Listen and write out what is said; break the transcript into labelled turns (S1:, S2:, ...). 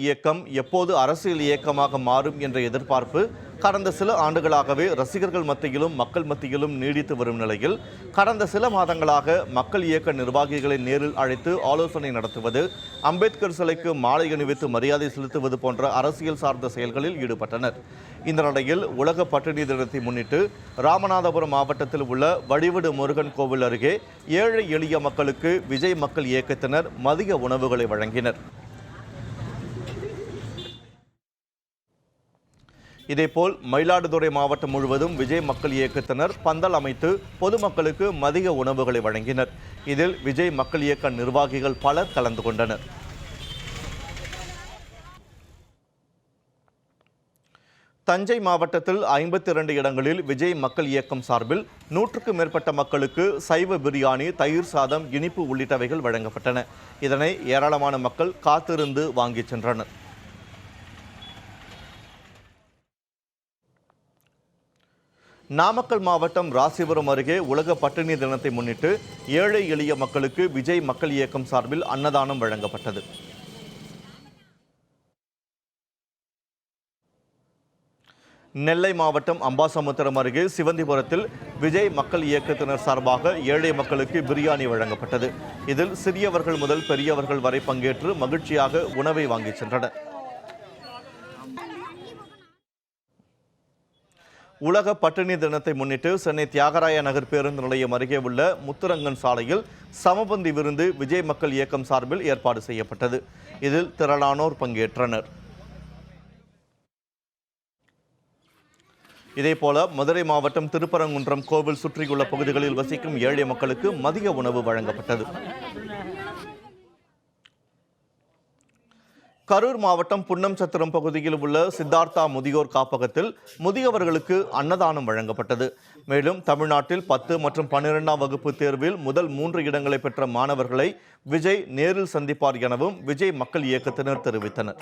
S1: இயக்கம் எப்போது அரசியல் இயக்கமாக மாறும் என்ற எதிர்பார்ப்பு கடந்த சில ஆண்டுகளாகவே ரசிகர்கள் மத்தியிலும் மக்கள் மத்தியிலும் நீடித்து வரும் நிலையில் கடந்த சில மாதங்களாக மக்கள் இயக்க நிர்வாகிகளை நேரில் அழைத்து ஆலோசனை நடத்துவது, அம்பேத்கர் சிலைக்கு மாலை அணிவித்து மரியாதை செலுத்துவது போன்ற அரசியல் சார்ந்த செயல்களில் ஈடுபட்டனர். இந்த நிலையில் உலக பட்டினி தினத்தை முன்னிட்டு ராமநாதபுரம் மாவட்டத்தில் உள்ள வடிவடு முருகன் கோவில் அருகே ஏழை எளிய மக்களுக்கு விஜய் மக்கள் இயக்கத்தினர் மதிய உணவுகளை வழங்கினர். இதேபோல் மயிலாடுதுறை மாவட்டம் முழுவதும் விஜய் மக்கள் இயக்கத்தினர் பந்தல் அமைத்து பொதுமக்களுக்கு மதிய உணவுகளை வழங்கினர். இதில் விஜய் மக்கள் இயக்க நிர்வாகிகள் பலர் கலந்து கொண்டனர். தஞ்சை மாவட்டத்தில் 52 இடங்களில் விஜய் மக்கள் இயக்கம் சார்பில் 100க்கும் மேற்பட்ட மக்களுக்கு சைவ பிரியாணி, தயிர் சாதம், இனிப்பு உள்ளிட்டவைகள் வழங்கப்பட்டன. இதனை ஏராளமான மக்கள் காத்திருந்து வாங்கி சென்றனர். நாமக்கல் மாவட்டம் ராசிபுரம் அருகே உலக பட்டினி தினத்தை முன்னிட்டு ஏழை எளிய மக்களுக்கு விஜய் மக்கள் இயக்கம் சார்பில் அன்னதானம் வழங்கப்பட்டது. நெல்லை மாவட்டம் அம்பாசமுத்திரம் அருகே சிவந்திபுரத்தில் விஜய் மக்கள் இயக்கத்தினர் சார்பாக ஏழை மக்களுக்கு பிரியாணி வழங்கப்பட்டது. இதில் சிறியவர்கள் முதல் பெரியவர்கள் வரை பங்கேற்று மகிழ்ச்சியாக உணவை வாங்கி சென்றனர். உலக பட்டினி தினத்தை முன்னிட்டு சென்னை தியாகராய நகர் பேருந்து நிலையம் அருகே உள்ள முத்துரங்கன் சாலையில் சமபந்தி விருந்து விஜய் மக்கள் இயக்கம் சார்பில் ஏற்பாடு செய்யப்பட்டது. இதில் திரளானோர் பங்கேற்றனர். இதேபோல மதுரை மாவட்டம் திருப்பரங்குன்றம் கோவில் சுற்றியுள்ள பகுதிகளில் வசிக்கும் ஏழை மக்களுக்கு மதிய உணவு வழங்கப்பட்டது. கரூர் மாவட்டம் புன்னம்சத்திரம் பகுதியில் உள்ள சித்தார்த்தா முதியோர் காப்பகத்தில் முதியவர்களுக்கு அன்னதானம் வழங்கப்பட்டது. மேலும் தமிழ்நாட்டில் 10 மற்றும் 12ஆம் வகுப்பு தேர்வில் முதல் 3 இடங்களை பெற்ற மாணவர்களை விஜய் நேரில் சந்திப்பார் எனவும் விஜய் மக்கள் இயக்கத்தினர் தெரிவித்தனர்.